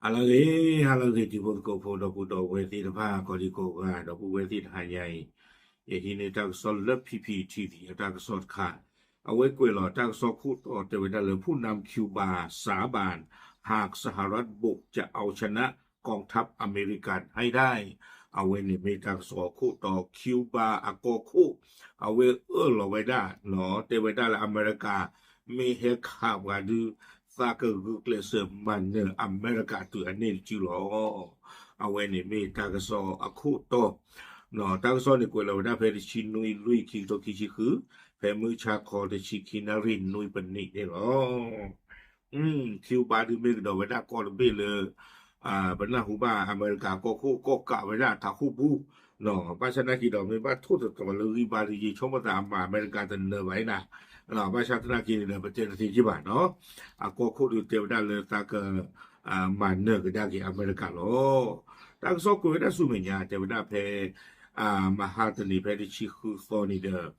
Halare ti pot ko po do puto we ti pa ko di ko ga do pu we ti ha yai e hi ne tak sol le PPTV takสดค่ะเอาไว้กวยหลอtak สดพูดต่อแต่เวลาเลยผู้นำคิวบาสาบานหากสหรัฐบุกจะเอาชนะกองทัพอเมริกันให้ได้เอาไว้นี่มีtak สดคู่ต่อคิวบาอากอคู่เอาไว้หลอไว้ได้หนอแต่ไว้ได้ละอเมริกามีเฮข่าวว่าดูSaka Google man America to anil chulo awene me tagaso akuto no tagaso ni kwela da pe chinui lui ki to kichiku pe mu cha ko de chikinarin nui panik de lo kiu ba du me do da ko be le bana hu ba America ko ko ko ka ba da ta hu bu no ba chana ki do me ba thu to le ri ba ri choma da ma America de ne bai naเราประชาชนกินเนี่ยประเทศที่บ้านเนาะก็คู่ดูเตียวได้เลยตากมันเนก็ได้ที่อเมริกาโลตากซอกกูได้สุเมียเตียวได้เพมหาตนีเพที่ชิคุฟอนิเดอร์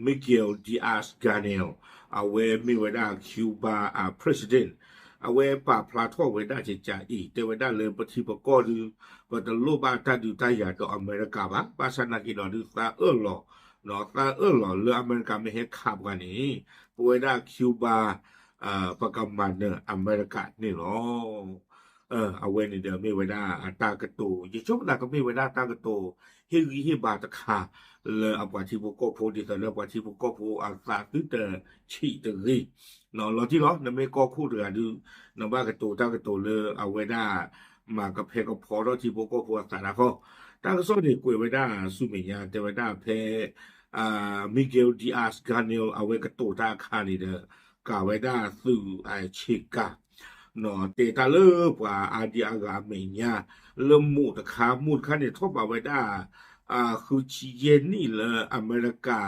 มิเกลดิอาสกาเนลเอาไว้มีเวลาคิวบาpresident เอาไว้ป่าพลาทอไว้ได้จะจ่าอีกแต่ไว้ได้เลยปฏิบัติก็ดูว่าตโลบาถ้าดูตายาตัวอเมริกาบะประชาชนกินดูซาหรอเนาะตาหรอเรืออเมริกาไม่เฮ็ดขับกันนี่ป่วยได้คิวบาประกำมันเนอเมริกานี่หรอเอาไว้นี่เด้อมีไว้ได้ตากระตูยิ่งชอบได้ก็มีไว้ได้ตากระตูฮิบาตะคาเลยเอาว่าที่พวกก็พูดที่ตอนแล้วว่าที่พวกก็พูดตาตึแต่ฉีตะรีเนาะเราที่ล้อนำไม่ก็คู่เรือดูนำว่ากระตูตากระตูเลยเอาไว้ได้มากับเพก็พอแล้วที่พวกก็พูดสาระเขาตากระซ้อนี่กวยไว้ได้สุเมียแต่ไว้ได้เพมิเกลดิอาสกาเนลเอาไว้กระตูตาคานี่เด้อกาไว้ได้สู่ชิกาเนาะเตตาเลกว่าอาดิอากาเมียเริ่มมูตะคามูดคันนี่ทบเอาไว้ได้คือชีเย็นนี่เลยอเมริกา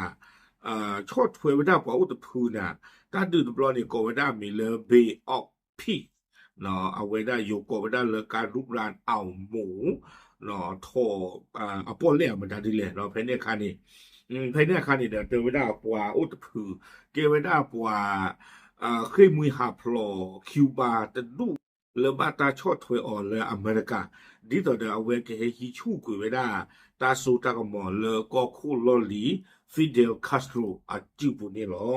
ชดถวยไว้ได้กว่าอุตพูน่ะตาดูตบลอนี่ก็ไว้ได้มีเลยเบออกพีเนาะเอาไว้ได้อยู่ก็ไว้ได้เลยการลุกรานเอาหมูเนาะทอปอแล้วมันได้เลยเนาะภายในคันนี่ภายในคันนี่เด้อเตไว้ได้กว่าอุตพูเกไว้ได้กว่าเคยมุยหาพลอคิวบาตะดูเลบาตาชดถวยอ่อนเลยอเมริกาดิต่อเดเอาไว้เกฮิชูกุไว้ได้ตาสูตากมอเลก็คู่ลอลีฟิเดลคาสโตรจิบุนี่หรอ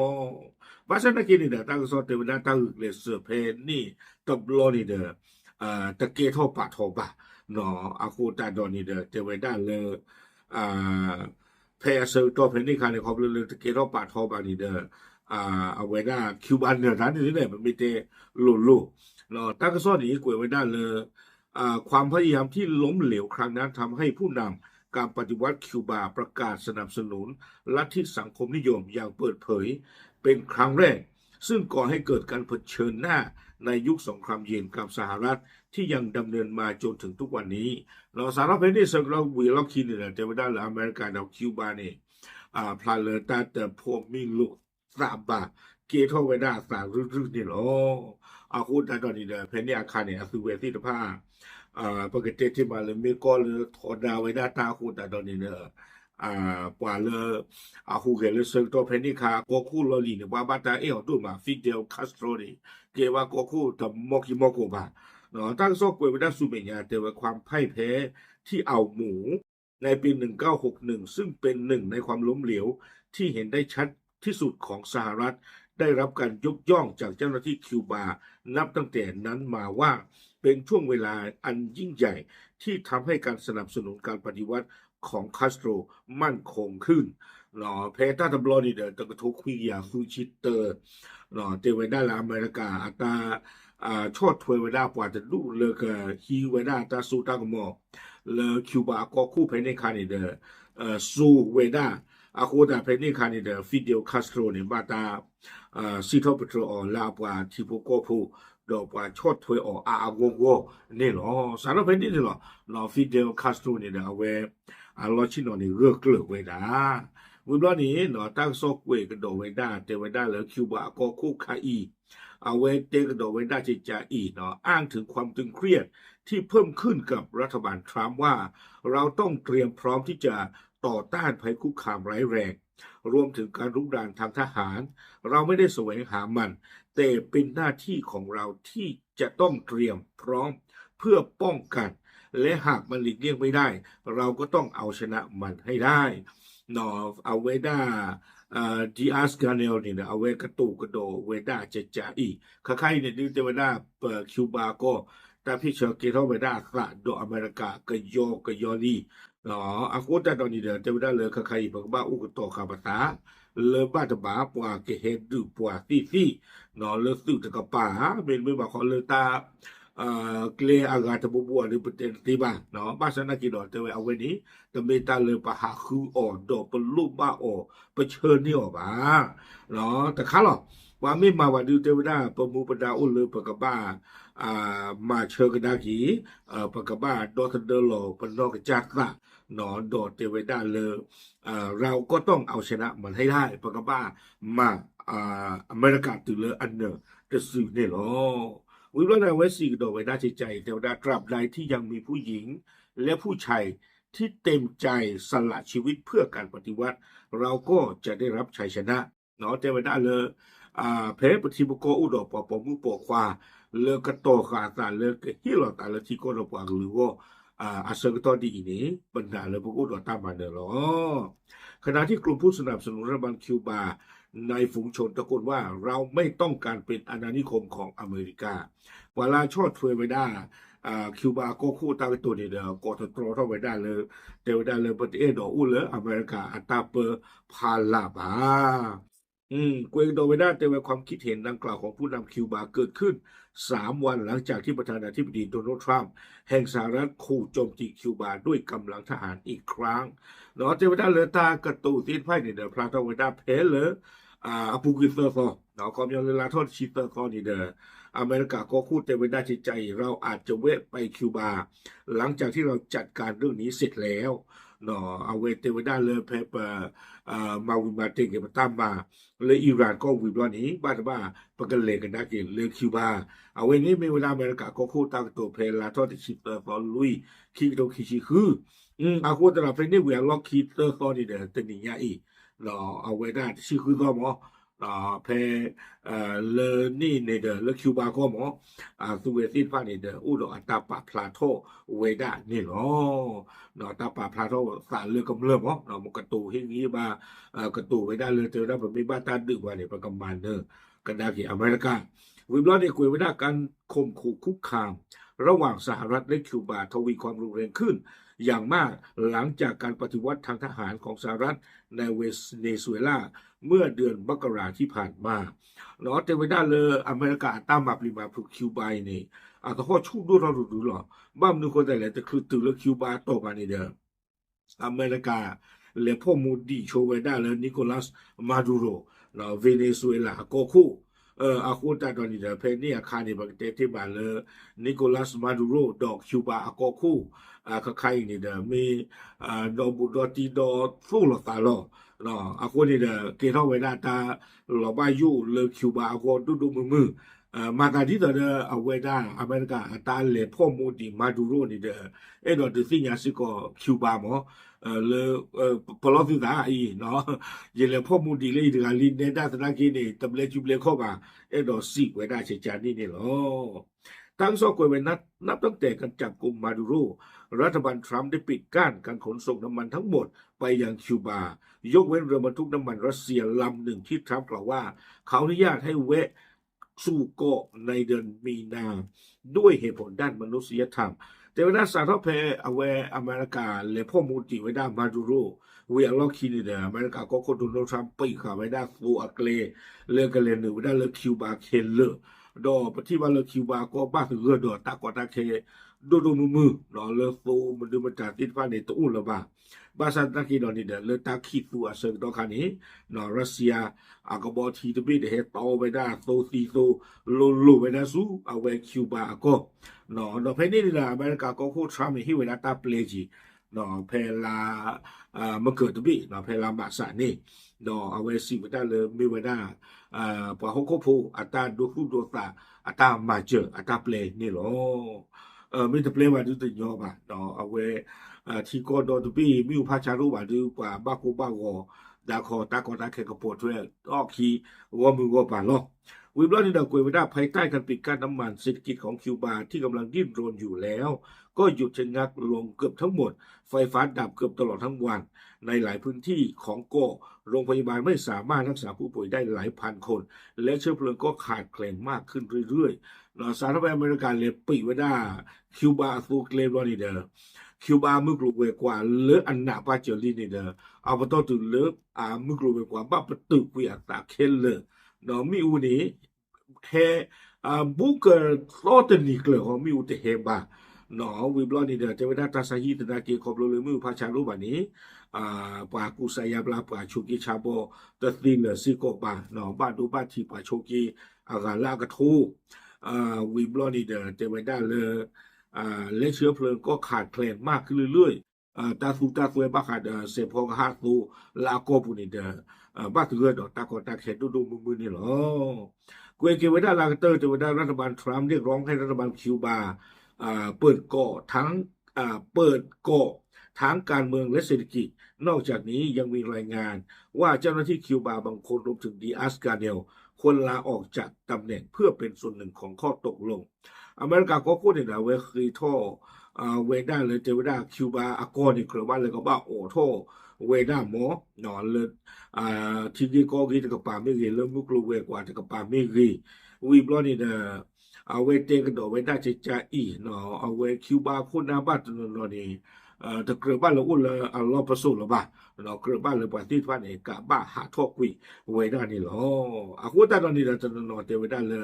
บาชนะกินี่เด้อตาก็สอเตวดาตาเลเซเพนี่ตบลอนี่เด้อตะเกทอปะทอบะเนาะอาคูตาดอนี่เด้อเตวดาเลเพเซตอเพนี่คันนี่ขอบเลตะเกทอปะทอบะนี่เด้อเอาไว้ได้คิวบานเนี่ยร้านนี้เนี่ยมันมีแต่โลเนาะตาก็สอนี่กวยไว้ได้เลยความพยายามที่ล้มเหลวครั้งนั้นทำให้ผู้นำการปฏิวัติคิวบาประกาศสนับสนุนลัทธิสังคมนิยมอย่างเปิดเผยเป็นครั้งแรกซึ่งก่อให้เกิดการเผชิญหน้าในยุคสงครามเย็นกับสหรัฐที่ยังดำเนินมาจนถึงทุกวันนี้เราสารพัดนี่สักเราวีล็อกคินเนี่ยแต่ว่าได้อเมริกากับคิวบานี่พลาเลตาแต่พวกมีลุสาบาเกทอไว้ได้สารึๆนี่หรอคูดตอนนี้เพนนี่อาคารเนี่ยคือเวทีผ้าปกติที่มาเลยมีก็เลยถอดาวไว้ได้ตาคูดตอนนี้เนี่ยกว่าเลยคูเกเลยเซิงตัวเพนนี่ค่ะก็คู่ลอลีเนี่ยว่าบาตาตัวมาฟิเดลคาสโตรนี่เกว่าก็คู่ตะมอกิมอโกบาเนาะตั้งซอกกวยไว้ได้สุเมียแต่ว่าความพ่ายแพ้ที่เอาหมูในปี1961ซึ่งเป็นหนึ่งในความล้มเหลวที่เห็นได้ชัดที่สุดของสหรัฐได้รับการยกย่องจากเจ้าหน้าที่คิวบานับตั้งแต่นั้นมาว่าเป็นช่วงเวลาอันยิ่งใหญ่ที่ทำให้การสนับสนุนการปฏิวัติของคาสโตรมั่นคงขึ้นเนาะเพตาตบลอนี่เดตกทุกคุยยาซูชิเตอร์เนาะเตไว้ได้ละอเมริกาอัตราชดถวยไว้ได้กว่าจะดูเลกฮีไว้ได้ตาสูตากมอเลคิวบาก็คู่ภายในคานี่เดสูไว้ได้คูดาเพนี่คานี่เดฟิเดลคาสโตรนี่บาตาซิโทปโตรลาปวาทิโปโกพูดอกว่าชดถวยอโกโกนี่หรอสารเพนี่นี่หรอลอฟิเดลคาสโตรนี่เดเอาไว้ลอชิโนนี่เลือกไว้ได้วิบลอนี้เนาะตั้งซอกเวกระโดไว้ได้แต่ไว้ได้แล้วคิวบาก็คู่คาอีเอาไว้เตกระโดไว้ได้จิจาอีเนาะอ้างถึงความตึงเครียดที่เพิ่มขึ้นกับรัฐบาลทรัมป์ว่าเราต้องเตรียมพร้อมที่จะต่อต้านภัยคุกคามร้ายแรงรวมถึงการรุกรานทางทหารเราไม่ได้แสวงหามันแต่เป็นหน้าที่ของเราที่จะต้องเตรียมพร้อม เพื่อป้องกันและหากมันหลีกเลี่ยงไม่ได้เราก็ต้องเอาชนะมันให้ได้เนาะเอาไว้ได้ดีอาสกาเนลนี่นะเอาไว้กระตูกระโดเวด้าจะจะอีคล้ายๆเนี่ยดิเตวดาคิวบาก็ตาพี่เชอเกทเวด้ากระโดอเมริกากะยอลีเนาะอาโคตาตอนนี้เดเตวดาเลยคล้ายๆบักบ้าอุกโตคาบาตาเลบาตบาปว่าเกเฮดุปว่าซี่เนาะเลสุตะกะปาเมนบ่ขอเลตาkle agata bubua ni peten tiba no basa na ki do te we aweni te meta le pa ha khu o do pelu ba o pa chhe ni o ba no ta kha lo wa me ma wa du te wada pa mu pada o le pa ka ba ma chhe ka da ki pa ka ba do ta de lo pa no ka ja ka no do te wada le เราก็ต้องเอาชนะมันให้ได้ปะกะบ้ามาอเมริกาตุเลอันเนอร์จะสื่อเนี่ยหรอวิวัฒนาเวสีก็ไว้น่าใจแต่ว่าตราบใดที่ยังมีผู้หญิงและผู้ชายที่เต็มใจสละชีวิตเพื่อการปฏิวัติเราก็จะได้รับชัยชนะเนาะแต่ว่าได้เลยเพปฏิบกอุดปปมุปควาเลกะโตคาตาเลกฮิลตาเลที่ก็ระปากหรือว่าอาศัยตอนดีนี้บรรดาเลยพวกอุดตามมาเนอขณะที่กลุ่มผู้สนับสนุนรัฐบาลคิวบาในฝูงชนตะโกนว่าเราไม่ต้องการเป็นอาณานิคมของอเมริกาเวลาชอดถวยไว้ได้คิวบาก็คู่ตาตัวนี้เด้อกอตตรอเท่าไว้ได้เลยเดวได้เลยประเทศดออุเลอเมริกาอัตาเปพาลาบากวยโดไว้ได้แต่ว่าความคิดเห็นดังกล่าวของผู้นำคิวบาเกิดขึ้น3วันหลังจากที่ประธานาธิบดีโดนัลด์ทรัมป์แห่งสหรัฐขู่โจมตีคิวบาด้วยกำลังทหารอีกครั้งเนาะแต่ว่าได้เลยตากระตูตีนไพ่นี่เด้อพระเท่าไว้ได้เพเลยอปุกิเตอร์ซอเนาะความยาวเวลาทอดชิเตอร์ซอนี่เด้ออเมริกาก็คู่แต่ไว้ได้ใจเราอาจจะแวะไปคิวบาหลังจากที่เราจัดการเรื่องนี้เสร็จแล้วเนาะเอาเวเตไว้ได้เลยเพปมาวิมาเตเกมาตามมาเลยอิหร่านก็วิบล้อนี้บ้าปะกันเลยกันได้เรื่องคิวบาเอาไว้นี้มีเวลาอเมริกาก็คู่ตั้งตัวเพลาทอดชิเตอร์ซอลุยคิโตคิชิคืออาคู่ตลาดเพลนี่เวียล็อกคิเตอร์ซอนี่เด้อตึงนี่ยะอีเนาะเอาไว้ได้ชื่อคือก็หมอเพเลนี่ในเดเลคิวบาก็หมอสุเวซิฟานี่เดอุดอัตตาปะพลาโทเวดานี่หรอเนาะตาปะพลาโทสารเลือกำเริ่มเนาะมกระตูเฮงี้บากระตูเวดาเลยเจอได้บ่มีบ้าตาดึกว่านี่ประกำมันเด้อกันดาที่อเมริกาวิบล้อนี่คุยไว้ได้การข่มขู่คุกคามระหว่างสหรัฐและคิวบาทวีความรุนแรงขึ้นอย่างมากหลังจากการปฏิวัติทางทหารของสหรัฐในเวเนซุเอลาเมื่อเดือนมกราคมที่ผ่านมาเนาะแต่ไว้ได้เลยอเมริกาตามมาปริมาพุคิวบานี่ก็ข้อชูดูเราดูหรอบ้ามนึกคนแต่แหละแต่คือตื่นแล้วคิวบาต่อมานี่เด้ออเมริกาและพ่อมูดีโชไว้ได้เลยนิโคลัสมาดูโรเนาะเวเนซุเอลาก็คู่อาคูตาตอนนี้เด้อเพนี่อาคารนี่บักเตที่บ้านเลยนิโคลัสมาดูโรดอกคิวบาก็คู่คล้ายๆนี่เด้อมีดอบุดอตีดอฟูลตาลอเนาะอาคนนี่เด้อเกเท่าไว้ได้ตาลอบายูเลคิวบาก็ดุมือมาตาที่เด้อเอาไว้ได้อเมริกาตาเลพ่อมูดีมาดูโรนี่เด้อดอดสิญาสิก็คิวบาหมอเลปลอฟิดาอีเนาะเยเลพ่อมูดีเลยดาลินเนดาตนากีนี่ตะเบลจุเบลเข้ามาดอสิไว้ได้เฉจานี่หรอทั้งสองกวยไว้นับตั้งแต่การจับกุมมาดูโรรัฐบาลทรัมป์ได้ปิดกั้นการขนส่งน้ำมันทั้งหมดไปยังคิวบายกเว้นเรือบรรทุกน้ำมันรัสเซียลำหนึ่งที่ทรัมป์กล่าวว่าเขาอนุญาตให้แวะสู่เกาะในเดือนมีนาด้วยเหตุผลด้านมนุษยธรรมแต่ว่าสาธารณรัฐอเมริกาและพ่อมูลติไว้ด้านมาดูโรเวียล็อกคินิเดอเมริกาก็คนโดนัลด์ทรัมป์ปีกไว้ด้านฟูอักเลเลือกกันเลยหนึ่งไว้ด้านเลือกคิวบาเคนเลอร์ดอปฏิวัติเลือกคิวบาก็บ้าถึงเรือดอตากว่าตาเคดูมือเนาะเลฟูมันดูมันจากติดฟ้าในตัวอุ่นละบ่าบาซันตะกี้ดอนนี่เด้อเลตาคิดตัวเซิงตอคันนี้เนาะรัสเซียก็บ่ทีตะบิเฮ็ดต่อไปได้โซซีโซโลไปได้สู้เอาไว้คิวบาก็เนาะเพนี่ล่ะอเมริกาก็โคทรัมป์ที่เวลาตาเปลจิเนาะเพลามะเกิดตะบิเนาะเพลามาสานี่เนาะเอาไว้สิไว้ได้เลยมีไว้ได้ปะฮกโคโพอัตาดูฟุโดตาอัตามาเจออัตาเปลนี่หรอมีแต่เปลว่าดูตยอบ่เนาะเอาไว้ที่ก็ดอตบีมิวพาชารุว่าดูกว่าบาโกบาโกดาคอตากอตาเคกโปด้วยออกคีวอมือวอบาลอ วิบลอนี่ดากวยไม่ได้ภายใต้การปิดกั้นน้ำมันเศรษฐกิจของคิวบาที่กำลังดิ้นรนอยู่แล้วก็หยุดชะงักลงเกือบทั้งหมดไฟฟ้าดับเกือบตลอดทั้งวันในหลายพื้นที่ของโกโรงพยาบาลไม่สามารถรักษาผู้ป่วยได้หลายพันคนและเชื้อเพลิงก็ขาดแคลนมากขึ้นเรื่อยๆสหรัฐอเมริกาเลยปิดไว้ได้คิวบาสูเกลบลอนี่เดคิวบามึกลูเวกว่าเลออันนาปาเจลีนี่เดเอาปตอตุเลมึกลูเวกว่าบะปตึกวิอัตาเคลเลมีอูนี้แฮบุกโลตนิกเลของมีอูเตเฮบาวิบลอนี่เดเจวดาตาสาฮีตนาเกคอบโลเลมือพาชารุบานี้ปากุสายาบลาปาชุกิชาโบตตินซิโกบาบาดูบาทีปาโชกีอากาลากะทูวิบลอนี่เดเจวดาเลและเชื้อเพลิงก็ขาดแคลนมากขึ้นเรื่อยๆตาสูตาสวยบาขาดเสพองหาสูลาโกปุนี่เดบาถือดอกตากอตาแขนดูมือนี่หรอกวยเกวดาลากเตอร์เจวดารัฐบาลทรัมป์เรียกร้องให้รัฐบาลคิวบาเปิดเกาะทั้งการเมืองและเศรษฐกิจนอกจากนี้ยังมีรายงานว่าเจ้าหน้าที่คิวบาบางคนรวมถึงดีอัสกาเนลควรลาออกจากตำแหน่งเพื่อเป็นส่วนหนึ่งของข้อตกลงอเมริกาก็พูดในเวคีโทเวด้าเลยเจวด้าคิวบาอากอนี่คือว่าเลยก็ว่าโอโทเวด้าหมอนอนเลยที่กีก็กีตะกปาไม่กีเริ่มมุกลูเวกว่าตะกปาไม่กีวีบลอนี่นะเอาเวเตกดอเวด้าจะจาอีเอาเวคิวบาคนนาบัตนนี่ตะเกรบ้านละอุ่นละอัลลอฮ์ประสูลละบ่เกรบ้านละปาติฟันเอกะบ้าหาทอกกุยเวด้านี่หรออะกูตาตอนนี้ละตนเตเวด้าละ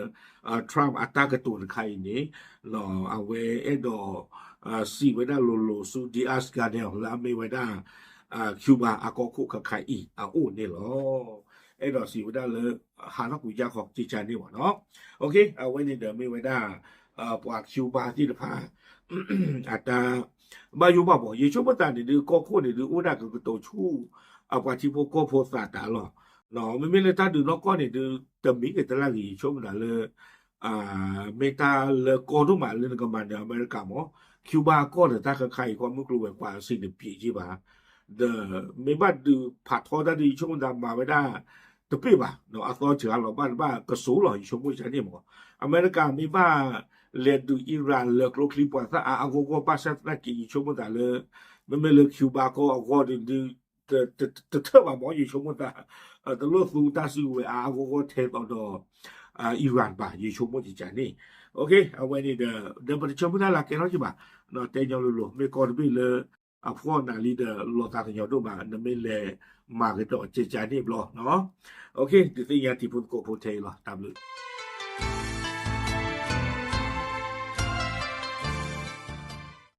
ทรัมป์อัตตากะตูนไข่นี่เอาเวเอดอซีเวด้าโลซูดีอัสกาเนลละเมเวด้าคิวบาอากอคุกะไข่อีอูนี่หรอเอดอซีเวด้าละหานักกุยาของจิจานี่ว่าเนาะโอเคเอาไว้ในเดเมเวด้าปวกคิวบาที่ละพาอัตตาบายูบาบ่ยิชบ่ตานี่ดือก็โคนี่ดืออุดาก็โตชูอะปาทิโพก็โพสาตาหรอไม่มีเลยตาดือนอกก็นี่ดือตะมีกะตะลากีชมดาเลเมตาเลก็ดุมาเลนก็มันอเมริกาหมอคิวบาก็ตาก็ไข่ความมุกรู้กว่า10ปีจิบาไม่บาดือผาทอดาดีชมดามาไม่ได้ตะปีบาอะตอเจอหรอบ้านก็สูหรอชมบ่จันนี่หมออเมริกามีบ้าเลดูอิหร่านเลกโลคลิปว่าซะอาโกโกปาซัตนะกิชมดาเลไม่เลคิวบาก็อก็ดือเทว่าหมออยู่ชมดาตะโลสูตาสูเวอาโกโกเทตอดอิหร่านบาอยู่ชมจิจานี่โอเคเอาไว้นี่เดปะชมดาละแกเนาะจิบาเตยอโลเมกอบิเลอะพอนาลีเดโลตาตยอโดบานเมเลมาเกตอจิจานี่บลอเนาะโอเคติยาติพุนโกโพเทลอตามเลย